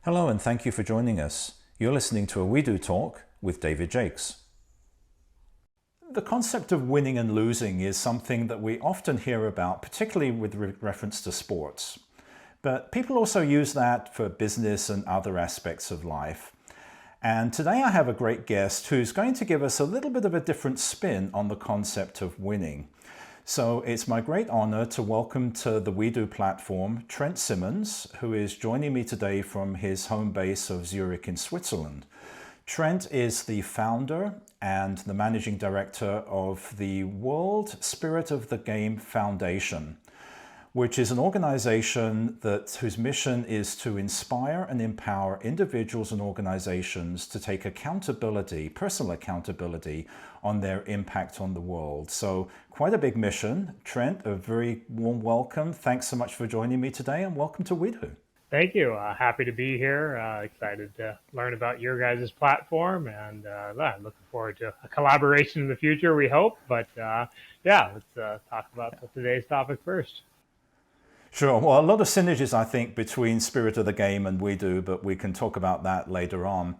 Hello and thank you for joining us. You're listening to a We Do Talk with David Jaques. The concept of winning and losing is something that we often hear about, particularly with reference to sports. But people also use that for business and other aspects of life. And today I have a great guest who's going to give us a little bit of a different spin on the concept of winning. So it's my great honor to welcome to the We Do platform Trent Simmons, who is joining me today from his home base of Zurich in Switzerland. Trent is the founder and the managing director of the World Spirit of the Game Foundation, which is an organization whose mission is to inspire and empower individuals and organizations to take accountability, personal accountability, on their impact on the world. So quite a big mission. Trent, a very warm welcome. Thanks so much for joining me today and welcome to We Do. Thank you. Happy to be here. Excited to learn about your guys' platform and looking forward to a collaboration in the future, we hope. But let's talk about today's topic first. Sure. Well, a lot of synergies, I think, between Spirit of the Game and We Do, but we can talk about that later on.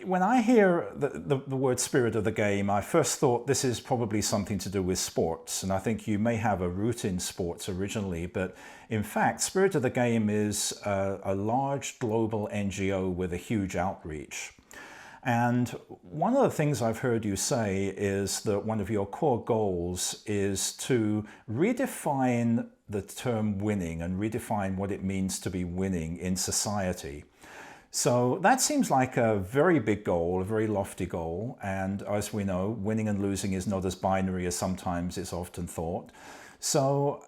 When I hear the word Spirit of the Game, I first thought this is probably something to do with sports. And I think you may have a root in sports originally, but in fact, Spirit of the Game is a large global NGO with a huge outreach. And one of the things I've heard you say is that one of your core goals is to redefine the term winning and redefine what it means to be winning in society. So that seems like a very big goal, a very lofty goal. And as we know, winning and losing is not as binary as sometimes it's often thought. So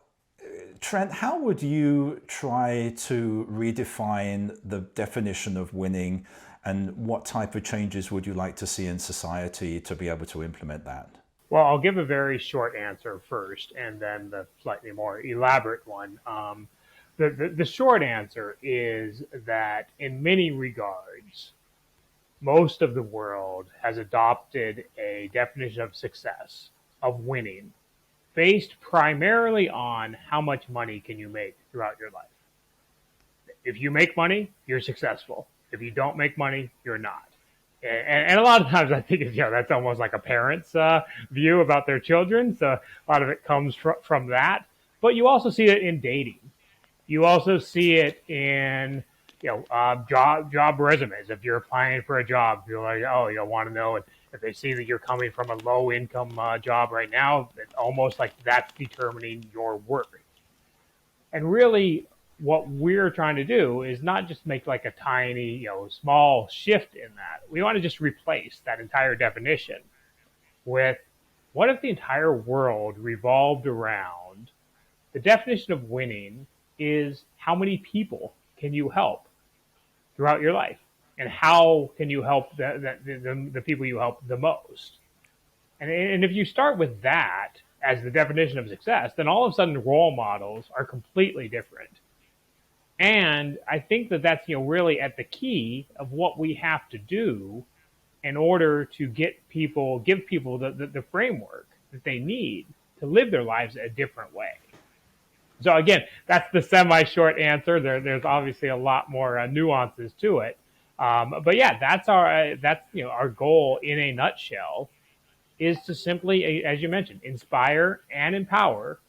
Trent, how would you try to redefine the definition of winning, and what type of changes would you like to see in society to be able to implement that? Well, I'll give a very short answer first and then the slightly more elaborate one. The short answer is that in many regards, most of the world has adopted a definition of success, of winning, based primarily on how much money can you make throughout your life. If you make money, you're successful. If you don't make money, you're not. And a lot of times I think that's almost like a parent's view about their children. So a lot of it comes from that. But you also see it in dating. You also see it in job resumes. If you're applying for a job, you're like, you'll want to know if they see that you're coming from a low income job right now, it's almost like that's determining your worth. And really, what we're trying to do is not just make like a tiny, small shift in that. We want to just replace that entire definition with, what if the entire world revolved around the definition of winning is how many people can you help throughout your life, and how can you help the people you help the most. And if you start with that as the definition of success, then all of a sudden role models are completely different. And I think that's really at the key of what we have to do in order to give people the framework that they need to live their lives a different way. So again, that's the semi-short answer. There's obviously a lot more nuances to it, but yeah, that's our goal in a nutshell, is to simply, as you mentioned, inspire and empower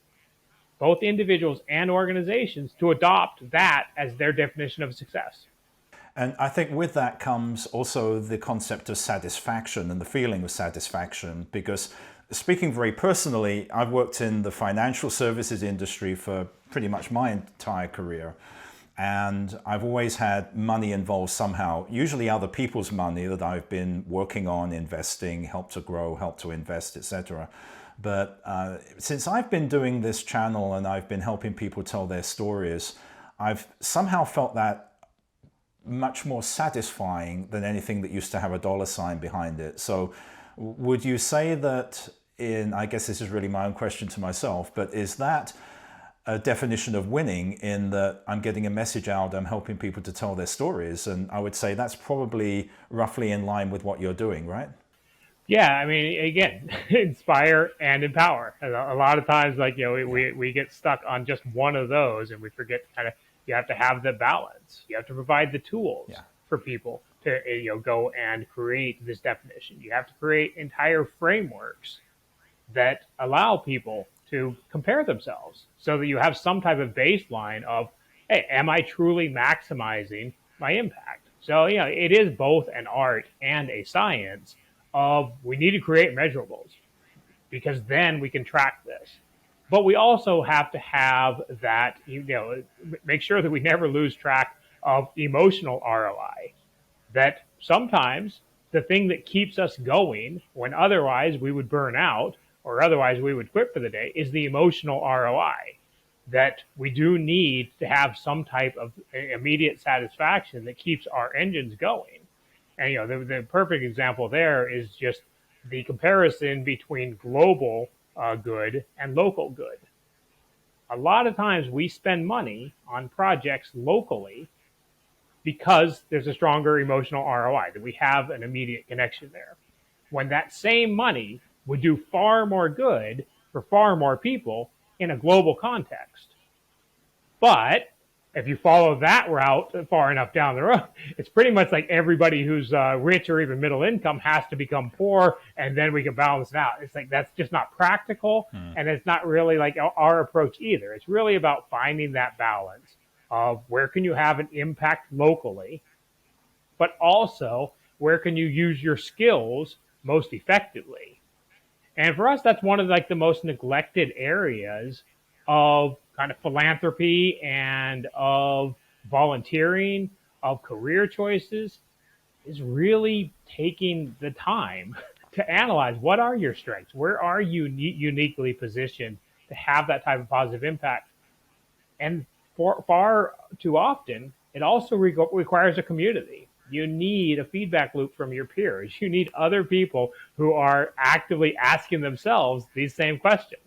both individuals and organizations to adopt that as their definition of success. And I think with that comes also the concept of satisfaction and the feeling of satisfaction, because speaking very personally, I've worked in the financial services industry for pretty much my entire career. And I've always had money involved somehow, usually other people's money that I've been working on, investing, help to grow, help to invest, etc. But since I've been doing this channel and I've been helping people tell their stories, I've somehow felt that much more satisfying than anything that used to have a dollar sign behind it. So would you say that I guess this is really my own question to myself, but is that a definition of winning, in that I'm getting a message out, I'm helping people to tell their stories? And I would say that's probably roughly in line with what you're doing, right? Yeah, I mean, again, inspire and empower. A lot of times, we get stuck on just one of those, and we forget to kind of You have to have the balance. You have to provide the tools Yeah. for people to go and create this definition. You have to create entire frameworks that allow people to compare themselves so that you have some type of baseline of, hey, am I truly maximizing my impact? So, it is both an art and a science of we need to create measurables because then we can track this. But we also have to have that, make sure that we never lose track of emotional ROI. That sometimes the thing that keeps us going when otherwise we would burn out or otherwise we would quit for the day is the emotional ROI. That we do need to have some type of immediate satisfaction that keeps our engines going. And the perfect example there is just the comparison between global good and local good. A lot of times we spend money on projects locally because there's a stronger emotional ROI, that we have an immediate connection there. When that same money would do far more good for far more people in a global context. But if you follow that route far enough down the road, it's pretty much like everybody who's rich or even middle income has to become poor, and then we can balance it out. It's like that's just not practical, and it's not really like our approach either. It's really about finding that balance of where can you have an impact locally, but also where can you use your skills most effectively. And for us, that's one of like the most neglected areas of kind of philanthropy and of volunteering, of career choices, is really taking the time to analyze what are your strengths, where are you uniquely positioned to have that type of positive impact. And far too often, it also requires a community. You need a feedback loop from your peers. You need other people who are actively asking themselves these same questions.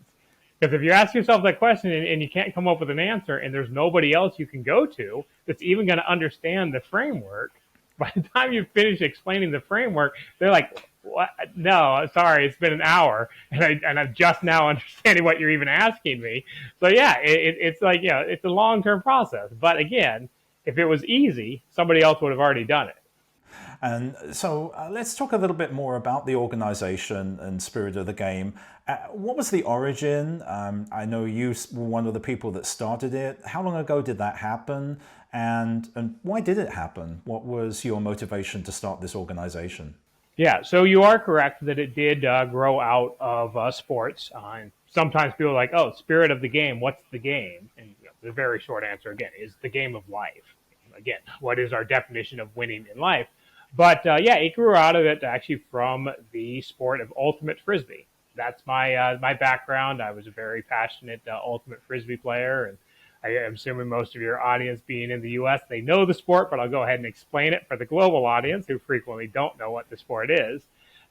Because if you ask yourself that question and you can't come up with an answer and there's nobody else you can go to that's even going to understand the framework, by the time you finish explaining the framework, they're like, what? No, sorry, it's been an hour, and I'm just now understanding what you're even asking me. So yeah, it's like, it's a long-term process. But again, if it was easy, somebody else would have already done it. And so let's talk a little bit more about the organization and spirit of the game. What was the origin? I know you were one of the people that started it. How long ago did that happen? And why did it happen? What was your motivation to start this organization? Yeah, so you are correct that it did grow out of sports. And sometimes people are like, oh, spirit of the game, what's the game? And the very short answer, again, is the game of life. Again, what is our definition of winning in life? But yeah, it grew out of it actually from the sport of ultimate frisbee. That's my background. I was a very passionate ultimate frisbee player, and I am assuming most of your audience being in the U.S., they know the sport, but I'll go ahead and explain it for the global audience who frequently don't know what the sport is.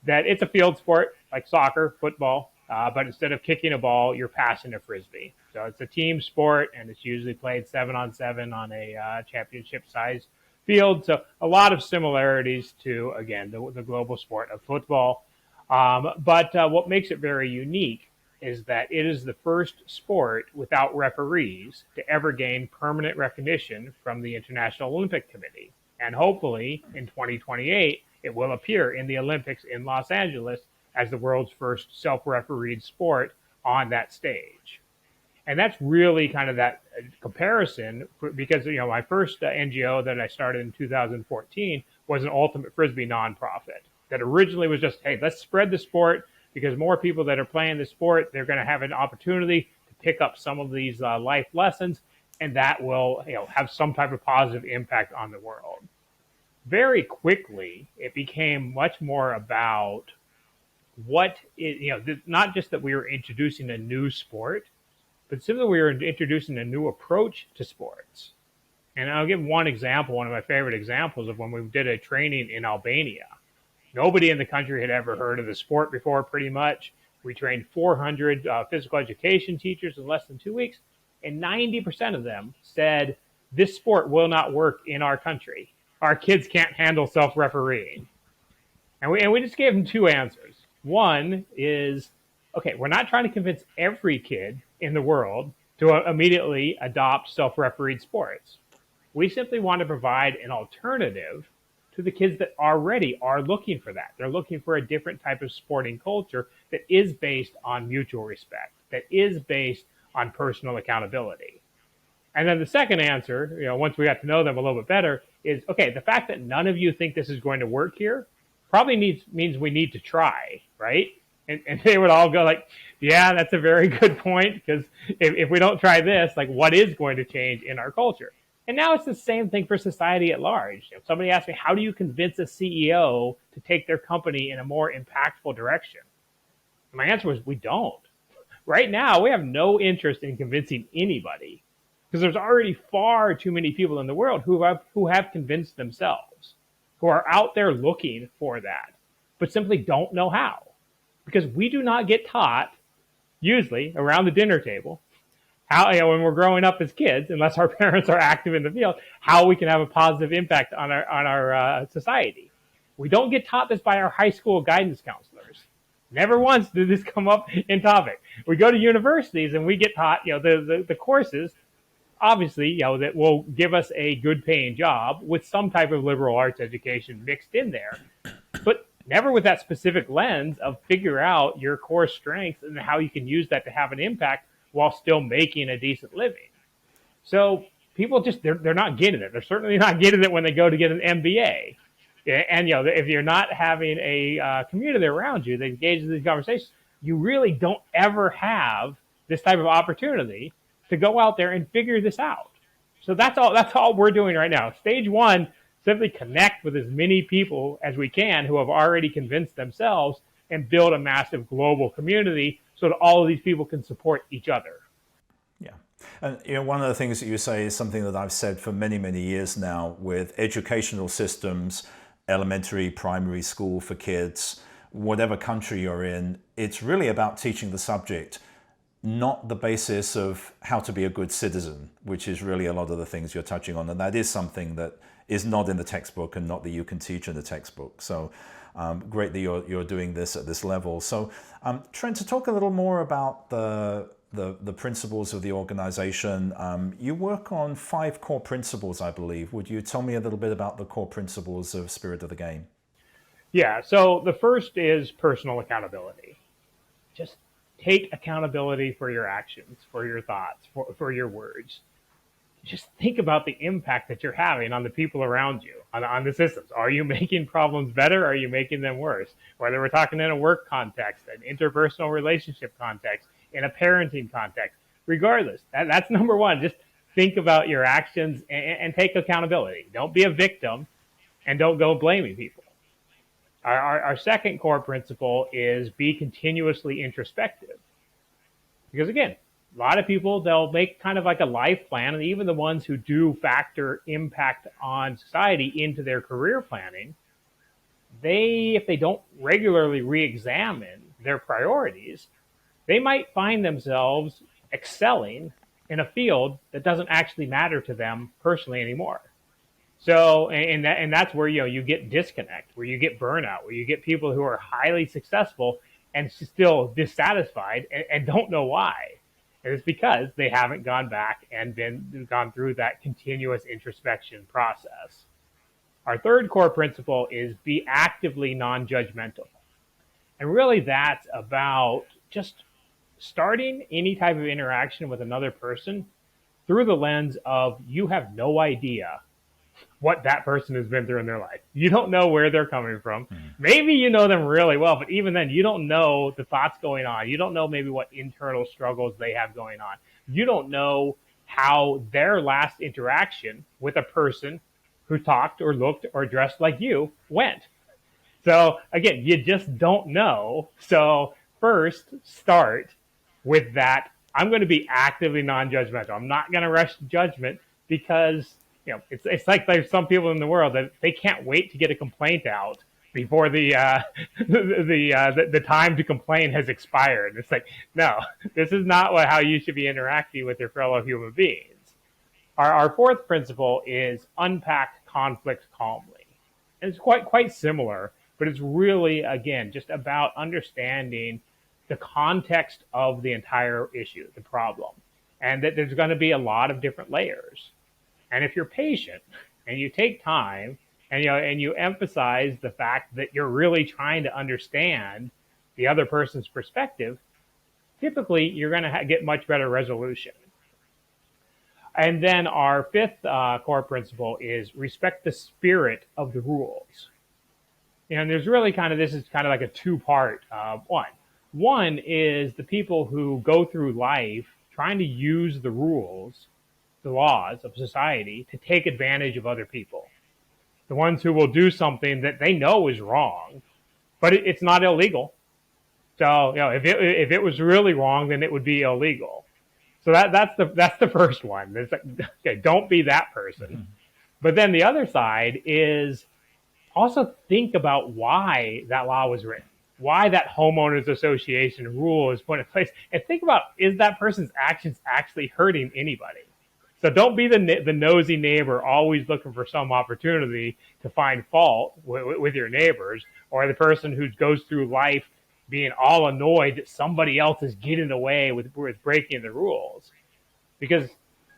That it's a field sport like soccer, football, but instead of kicking a ball, you're passing a frisbee. So it's a team sport, and it's usually played 7-on-7 on a championship-sized field. So a lot of similarities to, again, the global sport of football. But what makes it very unique is that it is the first sport without referees to ever gain permanent recognition from the International Olympic Committee. And hopefully in 2028, it will appear in the Olympics in Los Angeles as the world's first self-refereed sport on that stage. And that's really kind of that comparison because, my first NGO that I started in 2014 was an ultimate frisbee nonprofit that originally was just, hey, let's spread the sport because more people that are playing the sport, they're going to have an opportunity to pick up some of these life lessons, and that will have some type of positive impact on the world. Very quickly, it became much more about not just that we were introducing a new sport, but simply we were introducing a new approach to sports. And I'll give one example, one of my favorite examples of when we did a training in Albania. Nobody in the country had ever heard of the sport before, pretty much. We trained 400 physical education teachers in less than 2 weeks, and 90% of them said, this sport will not work in our country. Our kids can't handle self-refereeing. And we just gave them two answers. One is, okay, we're not trying to convince every kid in the world to immediately adopt self-refereed sports. We simply want to provide an alternative to the kids that already are looking for that. They're looking for a different type of sporting culture that is based on mutual respect, that is based on personal accountability. And then the second answer, once we got to know them a little bit better, is, okay, the fact that none of you think this is going to work here probably means we need to try, right? And they would all go like, yeah, that's a very good point, because if we don't try this, like, what is going to change in our culture? And now it's the same thing for society at large. If somebody asked me, how do you convince a CEO to take their company in a more impactful direction? And my answer was, we don't. Right now, we have no interest in convincing anybody, because there's already far too many people in the world who have convinced themselves, who are out there looking for that, but simply don't know how. Because we do not get taught, usually around the dinner table, how, when we're growing up as kids, unless our parents are active in the field, how we can have a positive impact on our society. We don't get taught this by our high school guidance counselors. Never once did this come up in topic. We go to universities and we get taught, the courses, obviously, that will give us a good paying job with some type of liberal arts education mixed in there, but never with that specific lens of figure out your core strengths and how you can use that to have an impact while still making a decent living. So people just, they're not getting it. They're certainly not getting it when they go to get an MBA. And, if you're not having a community around you that engages in these conversations, you really don't ever have this type of opportunity to go out there and figure this out. So that's all we're doing right now. Stage one, simply connect with as many people as we can who have already convinced themselves, and build a massive global community so that all of these people can support each other. Yeah. And one of the things that you say is something that I've said for many, many years now with educational systems, elementary, primary school for kids, whatever country you're in, it's really about teaching the subject, not the basis of how to be a good citizen, which is really a lot of the things you're touching on. And that is something that is not in the textbook and not that you can teach in the textbook. So great that you're doing this at this level. So Trent, to talk a little more about the principles of the organization, you work on 5 core principles, I believe. Would you tell me a little bit about the core principles of Spirit of the Game? Yeah, so the first is personal accountability. Just take accountability for your actions, for your thoughts, for your words. Just think about the impact that you're having on the people around you, on the systems. Are you making problems better? Are you making them worse? Whether we're talking in a work context, an interpersonal relationship context, in a parenting context, regardless, that's number one. Just think about your actions and take accountability. Don't be a victim, and don't go blaming people. Our second core principle is be continuously introspective. Because again, a lot of people, they'll make kind of like a life plan, and even the ones who do factor impact on society into their career planning, if they don't regularly re-examine their priorities, they might find themselves excelling in a field that doesn't actually matter to them personally anymore. So, and that's where you get disconnect, where you get burnout, where you get people who are highly successful and still dissatisfied and don't know why. And it's because they haven't gone back and gone through that continuous introspection process. Our third core principle is be actively non-judgmental. And really that's about just starting any type of interaction with another person through the lens of you have no idea what that person has been through in their life. You don't know where they're coming from. Mm-hmm. Maybe you know them really well, but even then, you don't know the thoughts going on. You don't know maybe what internal struggles they have going on. You don't know how their last interaction with a person who talked or looked or dressed like you went. So again, you just don't know. So first, start with that. I'm going to be actively non-judgmental. I'm not going to rush to judgment, because it's like there's some people in the world that they can't wait to get a complaint out before the time to complain has expired. It's like, no, this is not how you should be interacting with your fellow human beings. Our fourth principle is unpack conflict calmly. And it's quite similar, but it's really, again, just about understanding the context of the entire issue, the problem, and that there's going to be a lot of different layers. And if you're patient and you take time and you emphasize the fact that you're really trying to understand the other person's perspective, typically you're going to get much better resolution. And then our fifth core principle is respect the spirit of the rules. And there's really this is kind of like a two-part one. One is the people who go through life trying to use the rules, the laws of society to take advantage of other people. The ones who will do something that they know is wrong, but it's not illegal. So, if it was really wrong, then it would be illegal. So that's the first one. It's like, okay, don't be that person. Mm-hmm. But then the other side is also think about why that law was written, why that homeowners association rule is put in place, and think about, is that person's actions actually hurting anybody? So don't be the nosy neighbor always looking for some opportunity to find fault with your neighbors, or the person who goes through life being all annoyed that somebody else is getting away with breaking the rules, because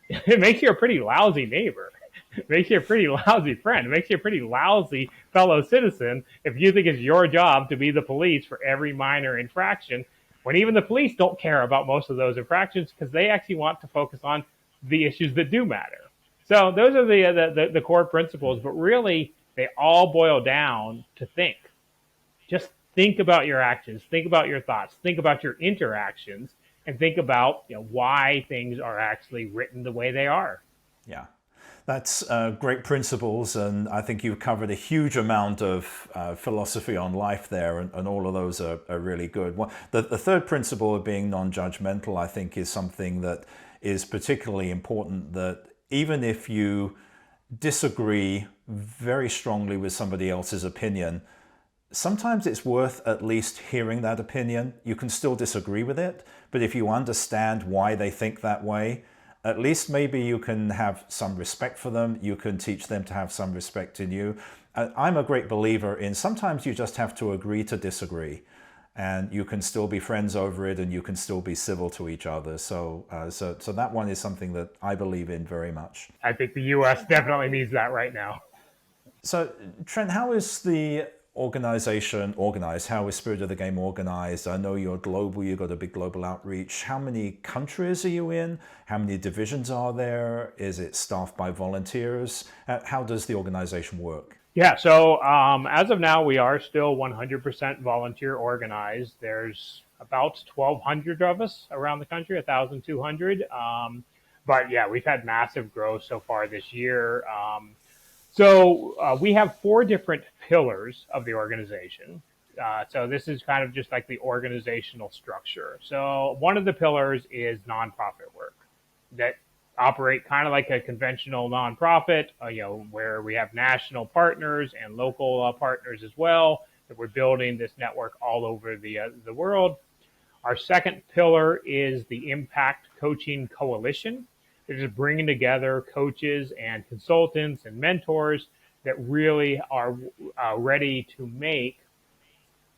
it makes you a pretty lousy neighbor. It makes you a pretty lousy friend. It makes you a pretty lousy fellow citizen if you think it's your job to be the police for every minor infraction, when even the police don't care about most of those infractions because they actually want to focus on the issues that do matter. So those are the core principles, but really they all boil down to think. Just think about your actions, think about your thoughts, think about your interactions, and think about why things are actually written the way they are. Yeah, that's great principles, and I think you've covered a huge amount of philosophy on life there, and all of those are really good. The third principle of being non-judgmental, I think, is something that is particularly important, that even if you disagree very strongly with somebody else's opinion, sometimes it's worth at least hearing that opinion. You can still disagree with it, but if you understand why they think that way, at least maybe you can have some respect for them. You can teach them to have some respect in you. I'm a great believer in sometimes you just have to agree to disagree, and you can still be friends over it, and you can still be civil to each other. So that one is something that I believe in very much. I think the U.S. definitely needs that right now. So, Trent, how is the organization organized? How is Spirit of the Game organized? I know you're global, you've got a big global outreach. How many countries are you in? How many divisions are there? Is it staffed by volunteers? How does the organization work? Yeah, so as of now, we are still 100% volunteer organized. There's about 1,200 of us around the country, 1,200. But yeah, we've had massive growth so far this year. So we have 4 different pillars of the organization. So this is kind of just like the organizational structure. So one of the pillars is nonprofit work that operate kind of like a conventional nonprofit, where we have national partners and local partners as well, that we're building this network all over the world. Our second pillar is the Impact Coaching Coalition. They're just bringing together coaches and consultants and mentors that really are ready to make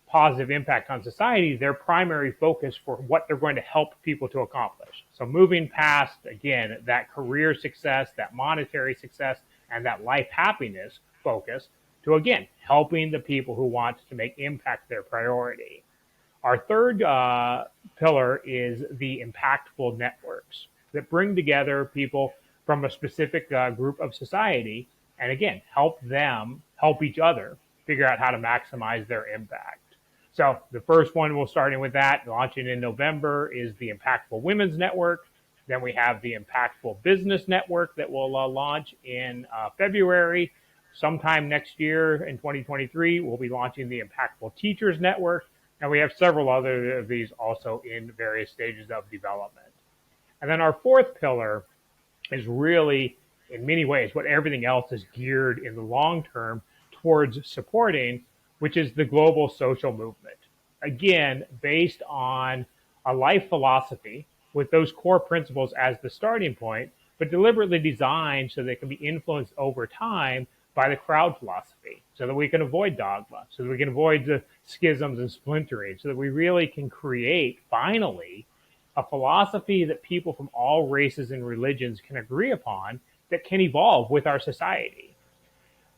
positive impact on society their primary focus for what they're going to help people to accomplish. So moving past, again, that career success, that monetary success, and that life happiness focus to, again, helping the people who want to make impact their priority. Our third pillar is the impactful networks that bring together people from a specific group of society and, again, help them help each other figure out how to maximize their impact. So the first one, we're starting with that, launching in November, is the Impactful Women's Network. Then we have the Impactful Business Network that will launch in February. Sometime next year in 2023, we'll be launching the Impactful Teachers Network. And we have several other of these also in various stages of development. And then our fourth pillar is really, in many ways, what everything else is geared in the long term towards supporting, which is the global social movement. Again, based on a life philosophy with those core principles as the starting point, but deliberately designed so they can be influenced over time by the crowd philosophy, so that we can avoid dogma, so that we can avoid the schisms and splintering, so that we really can create, finally, a philosophy that people from all races and religions can agree upon that can evolve with our society.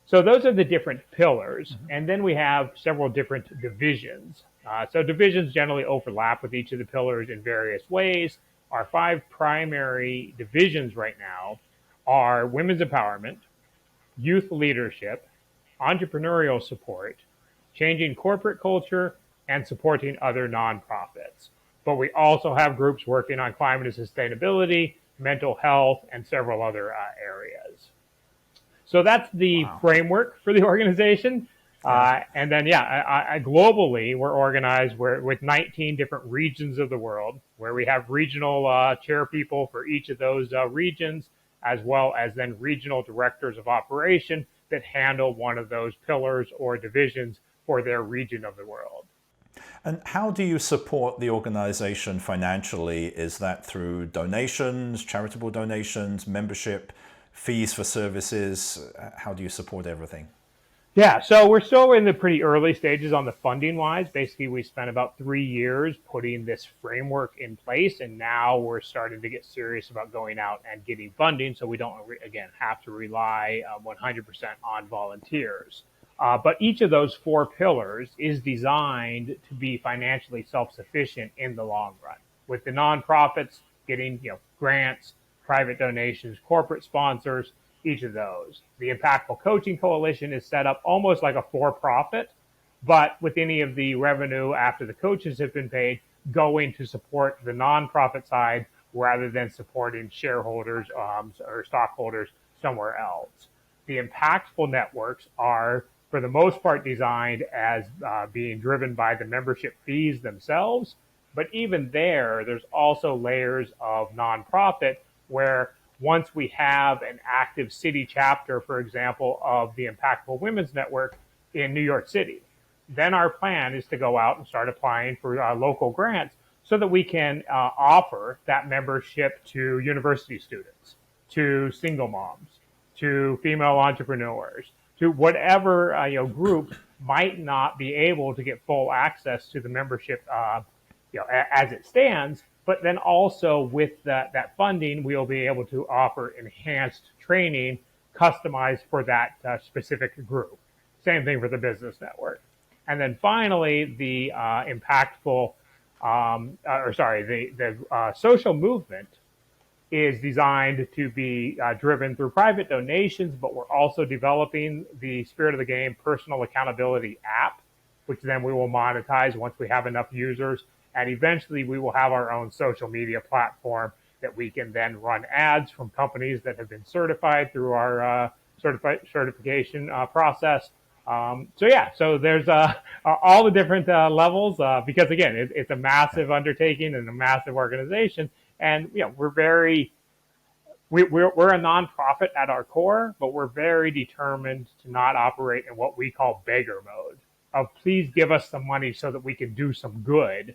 So those are the different pillars. And then we have several different divisions. So divisions generally overlap with each of the pillars in various ways. Our 5 primary divisions right now are women's empowerment, youth leadership, entrepreneurial support, changing corporate culture, and supporting other nonprofits. But we also have groups working on climate and sustainability, mental health, and several other areas. So that's the framework for the organization. And then, globally, we're organized with 19 different regions of the world, where we have regional chair people for each of those regions, as well as then regional directors of operation that handle one of those pillars or divisions for their region of the world. And how do you support the organization financially? Is that through donations, charitable donations, membership, fees for services? How do you support everything? Yeah, so we're still in the pretty early stages on the funding wise. Basically, we spent about 3 years putting this framework in place, and now we're starting to get serious about going out and getting funding so we don't, again, have to rely 100% on volunteers. But each of those 4 pillars is designed to be financially self-sufficient in the long run, with the nonprofits getting grants, private donations, corporate sponsors, each of those. The Impactful Coaching Coalition is set up almost like a for-profit, but with any of the revenue after the coaches have been paid going to support the nonprofit side rather than supporting shareholders or stockholders somewhere else. The impactful networks are, for the most part, designed as being driven by the membership fees themselves, but even there's also layers of nonprofit where once we have an active city chapter, for example, of the Impactful Women's Network in New York City, then our plan is to go out and start applying for local grants so that we can offer that membership to university students, to single moms, to female entrepreneurs, to whatever group might not be able to get full access to the membership as it stands. But then also with that funding, we'll be able to offer enhanced training customized for that specific group. Same thing for the business network. And then finally, the social movement is designed to be driven through private donations, but we're also developing the Spirit of the Game personal accountability app, which then we will monetize once we have enough users. And eventually we will have our own social media platform that we can then run ads from companies that have been certified through our certification process. So there's all the different levels because, again, it's a massive undertaking and a massive organization. And we're a nonprofit at our core, but we're very determined to not operate in what we call beggar mode of please give us some money so that we can do some good.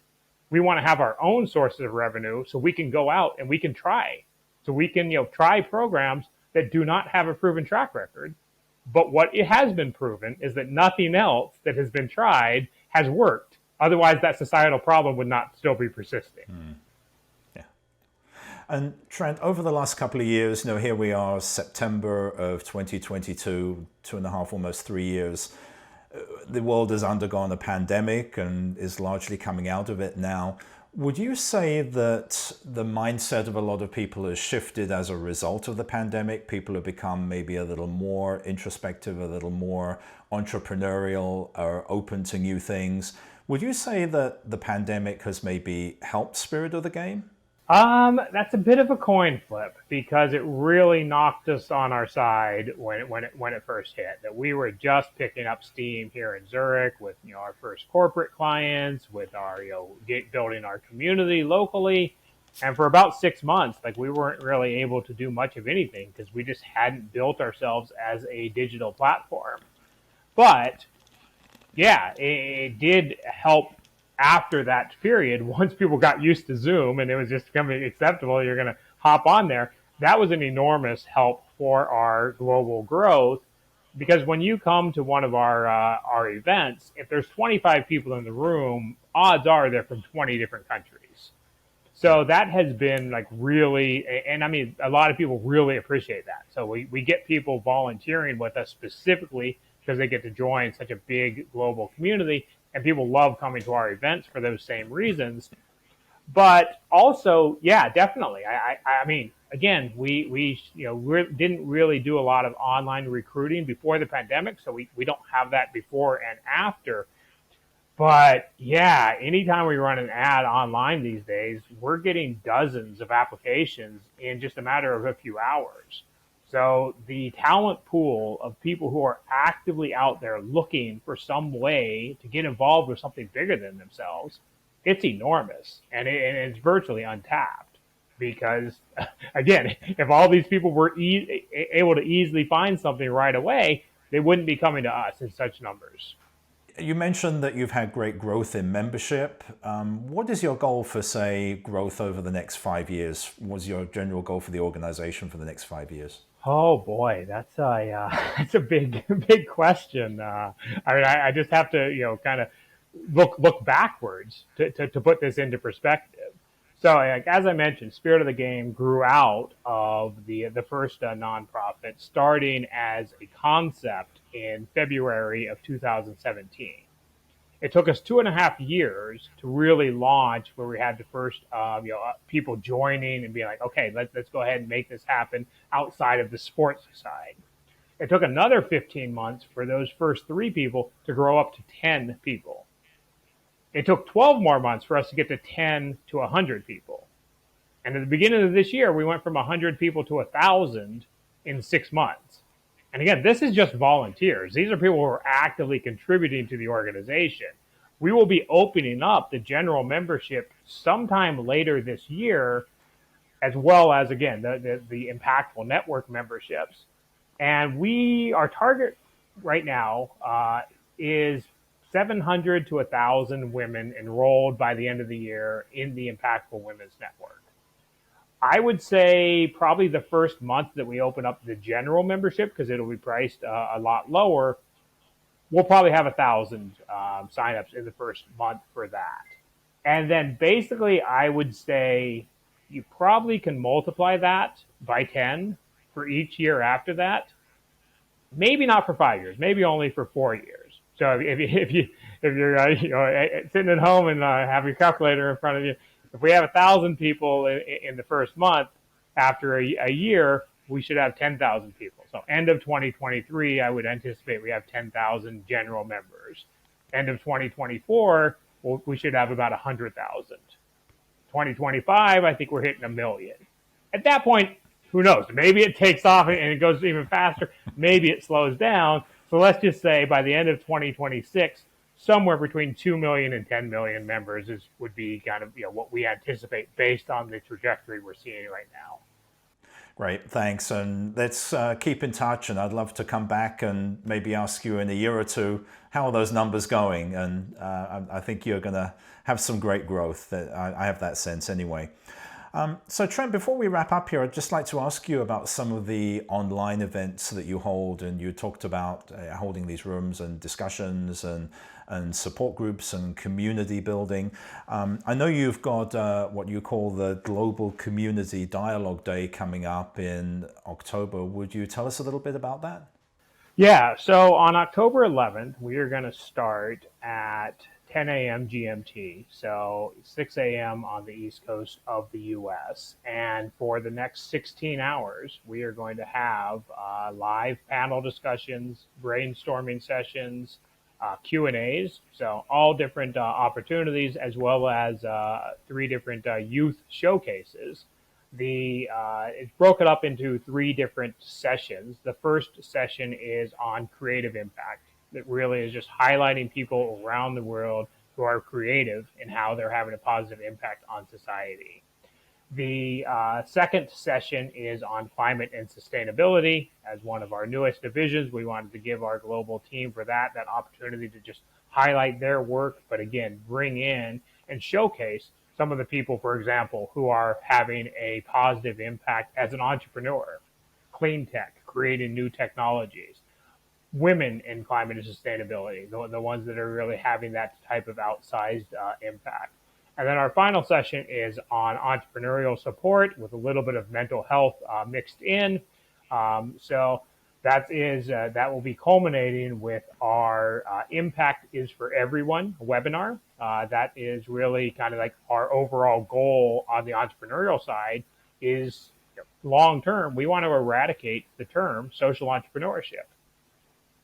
We want to have our own sources of revenue so we can go out and we can try. So we can try programs that do not have a proven track record. But what it has been proven is that nothing else that has been tried has worked. Otherwise, that societal problem would not still be persisting. Yeah. And Trent, over the last couple of years, here we are, September of 2022, 2.5, almost 3 years. The world has undergone a pandemic and is largely coming out of it now. Would you say that the mindset of a lot of people has shifted as a result of the pandemic? People have become maybe a little more introspective, a little more entrepreneurial, or open to new things. Would you say that the pandemic has maybe helped Spirit of the Game? That's a bit of a coin flip because it really knocked us on our side when it first hit. That we were just picking up steam here in Zurich with our first corporate clients, with our building our community locally, and for about 6 months, we weren't really able to do much of anything because we just hadn't built ourselves as a digital platform. But yeah, it did help. After that period, once people got used to Zoom and it was just becoming acceptable, you're going to hop on there. That was an enormous help for our global growth because when you come to one of our events, if there's 25 people in the room, odds are they're from 20 different countries. So that has been like really, and I mean, a lot of people really appreciate that. So we get people volunteering with us specifically because they get to join such a big global community, and people love coming to our events for those same reasons. But also, yeah, definitely. I mean, again, we didn't really do a lot of online recruiting before the pandemic, so we don't have that before and after. But yeah, anytime we run an ad online these days, we're getting dozens of applications in just a matter of a few hours. So the talent pool of people who are actively out there looking for some way to get involved with something bigger than themselves, it's enormous, and it's virtually untapped. Because again, if all these people were able to easily find something right away, they wouldn't be coming to us in such numbers. You mentioned that you've had great growth in membership. What is your goal for, say, growth over the next 5 years? What's your general goal for the organization for the next 5 years? Oh boy, that's a that's a big question. I mean, I just have to kind of look backwards to put this into perspective. So, like, as I mentioned, Spirit of the Game grew out of the first nonprofit, starting as a concept in February of 2017. It took us 2.5 years to really launch, where we had the first people joining and being like, okay, let's go ahead and make this happen outside of the sports side. It took another 15 months for those first 3 people to grow up to 10 people. It took 12 more months for us to get to 10 to 100 people. And at the beginning of this year, we went from 100 people to 1,000 in 6 months. And again, this is just volunteers. These are people who are actively contributing to the organization. We will be opening up the general membership sometime later this year, as well as, again, the impactful network memberships. And our target right now is 700 to 1,000 women enrolled by the end of the year in the Impactful Women's Network. I would say probably the first month that we open up the general membership, because it'll be priced a lot lower, we'll probably have 1,000 signups in the first month for that. And then basically, I would say you probably can multiply that by 10 for each year after that. Maybe not for 5 years, maybe only for 4 years. So if you're sitting at home and have your calculator in front of you, if we have 1,000 people in the first month, after a year, we should have 10,000 people. So end of 2023, I would anticipate we have 10,000 general members. End of 2024, we should have about 100,000. 2025, I think we're hitting 1 million. At that point, who knows? Maybe it takes off and it goes even faster. Maybe it slows down. So let's just say by the end of 2026, somewhere between 2 million and 10 million members would be kind of what we anticipate based on the trajectory we're seeing right now. Great, thanks. And let's keep in touch. And I'd love to come back and maybe ask you in a year or two, how are those numbers going? And I think you're going to have some great growth. I have that sense anyway. So Trent, before we wrap up here, I'd just like to ask you about some of the online events that you hold. And you talked about holding these rooms and discussions and support groups and community building. I know you've got what you call the Global Community Dialogue Day coming up in October. Would you tell us a little bit about that? Yeah, so on October 11th, we are going to start at 10 a.m. GMT, so 6 a.m. on the East Coast of the U.S. And for the next 16 hours, we are going to have live panel discussions, brainstorming sessions, Q&As, so all different opportunities, as well as 3 different youth showcases. It's broken up into 3 different sessions. The first session is on creative impact. That really is just highlighting people around the world who are creative and how they're having a positive impact on society. The second session is on climate and sustainability. As one of our newest divisions, we wanted to give our global team for that opportunity to just highlight their work, but again, bring in and showcase some of the people, for example, who are having a positive impact as an entrepreneur, clean tech, creating new technologies, women in climate and sustainability, the ones that are really having that type of outsized impact. And then our final session is on entrepreneurial support with a little bit of mental health mixed in. So that will be culminating with our Impact is for Everyone webinar. That is really kind of like our overall goal on the entrepreneurial side is long term. We want to eradicate the term social entrepreneurship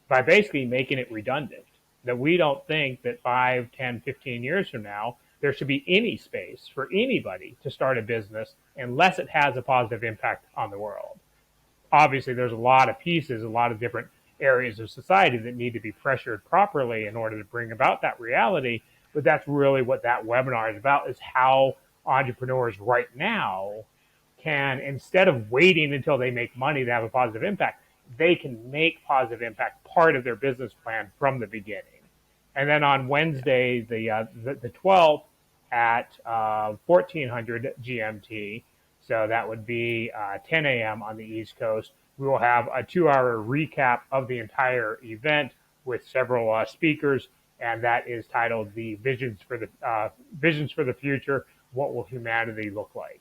by basically making it redundant. That we don't think that 5, 10, 15 years from now, there should be any space for anybody to start a business unless it has a positive impact on the world. Obviously, there's a lot of pieces, a lot of different areas of society that need to be pressured properly in order to bring about that reality. But that's really what that webinar is about, is how entrepreneurs right now can, instead of waiting until they make money to have a positive impact, they can make positive impact part of their business plan from the beginning. And then on Wednesday, the 12th at 1400 GMT, so that would be 10 a.m. on the East Coast, we will have a 2-hour recap of the entire event with several speakers, and that is titled "The Visions for the Future: What Will Humanity Look Like?"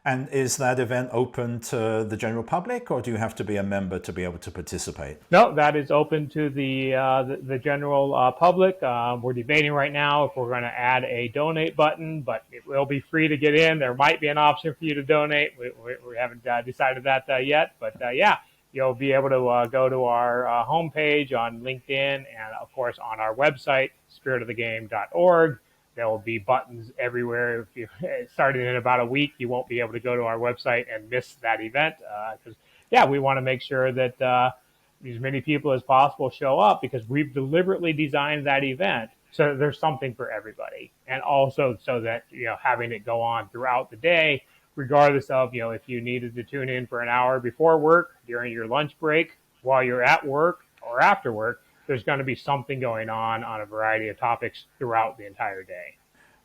And is that event open to the general public, or do you have to be a member to be able to participate? No, that is open to the general public. We're debating right now if we're going to add a donate button, but it will be free to get in. There might be an option for you to donate. We haven't decided that yet, but yeah, you'll be able to go to our homepage on LinkedIn and, of course, on our website, spiritofthegame.org. There will be buttons everywhere. If you started in about a week, you won't be able to go to our website and miss that event. Because, yeah, we want to make sure that as many people as possible show up, because we've deliberately designed that event so that there's something for everybody. And also so that, having it go on throughout the day, regardless of, if you needed to tune in for an hour before work, during your lunch break, while you're at work, or after work, there's going to be something going on a variety of topics throughout the entire day.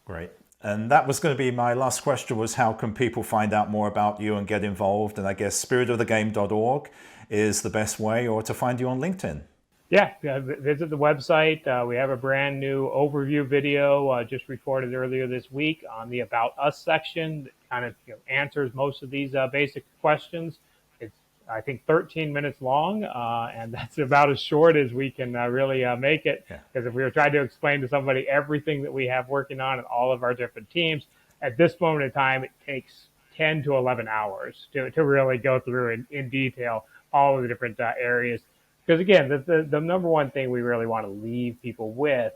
Great. And that was going to be my last question, was how can people find out more about you and get involved? And I guess spiritofthegame.org is the best way, or to find you on LinkedIn. Yeah, visit the website. We have a brand new overview video just recorded earlier this week on the About Us section that kind of answers most of these basic questions. It's, I think, 13 minutes long, and that's about as short as we can really make it. Because if we were trying to explain to somebody everything that we have working on in all of our different teams, at this moment in time, it takes 10 to 11 hours to really go through in detail all of the different areas. Because again, the number one thing we really want to leave people with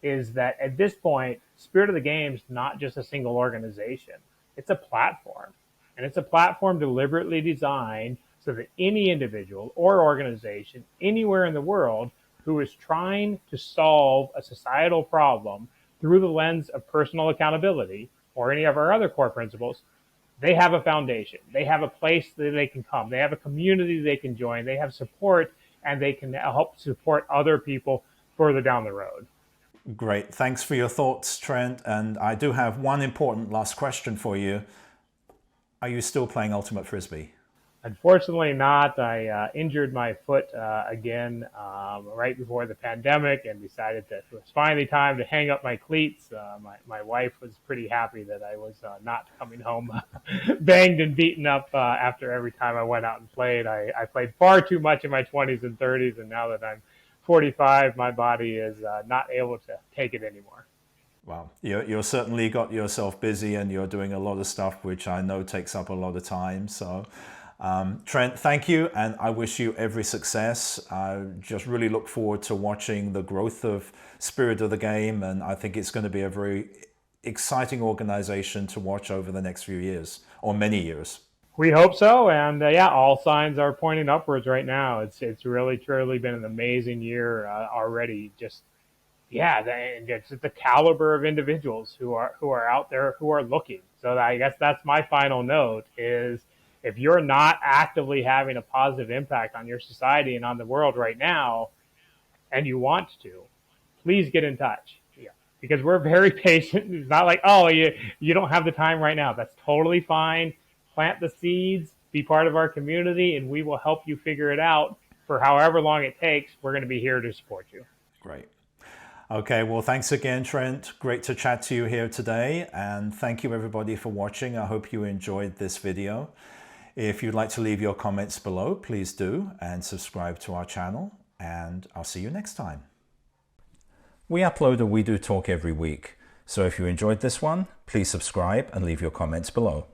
is that at this point, Spirit of the Game is not just a single organization. It's a platform. And it's a platform deliberately designed so that any individual or organization anywhere in the world who is trying to solve a societal problem through the lens of personal accountability or any of our other core principles, they have a foundation. They have a place that they can come. They have a community they can join. They have support, and they can help support other people further down the road. Great. Thanks for your thoughts, Trent. And I do have one important last question for you. Are you still playing Ultimate Frisbee? Unfortunately not. I injured my foot again right before the pandemic and decided that it was finally time to hang up my cleats. My wife was pretty happy that I was not coming home banged and beaten up after every time I went out and played. I played far too much in my 20s and 30s, and now that I'm 45, my body is not able to take it anymore. Wow. You're certainly got yourself busy, and you're doing a lot of stuff, which I know takes up a lot of time. So Trent, thank you, and I wish you every success. I just really look forward to watching the growth of Spirit of the Game, and I think it's going to be a very exciting organization to watch over the next few years, or many years. We hope so, and yeah, all signs are pointing upwards right now. It's really truly been an amazing year already. Just and it's the caliber of individuals who are out there who are looking. So I guess that's my final note is, if you're not actively having a positive impact on your society and on the world right now, and you want to, please get in touch. Yeah, because we're very patient. It's not like, oh, you don't have the time right now. That's totally fine. Plant the seeds, be part of our community, and we will help you figure it out for however long it takes. We're going to be here to support you. Great. Okay, well, thanks again, Trent. Great to chat to you here today. And thank you everybody for watching. I hope you enjoyed this video. If you'd like to leave your comments below, please do, and subscribe to our channel. And I'll see you next time. We upload a We Do Talk every week. So if you enjoyed this one, please subscribe and leave your comments below.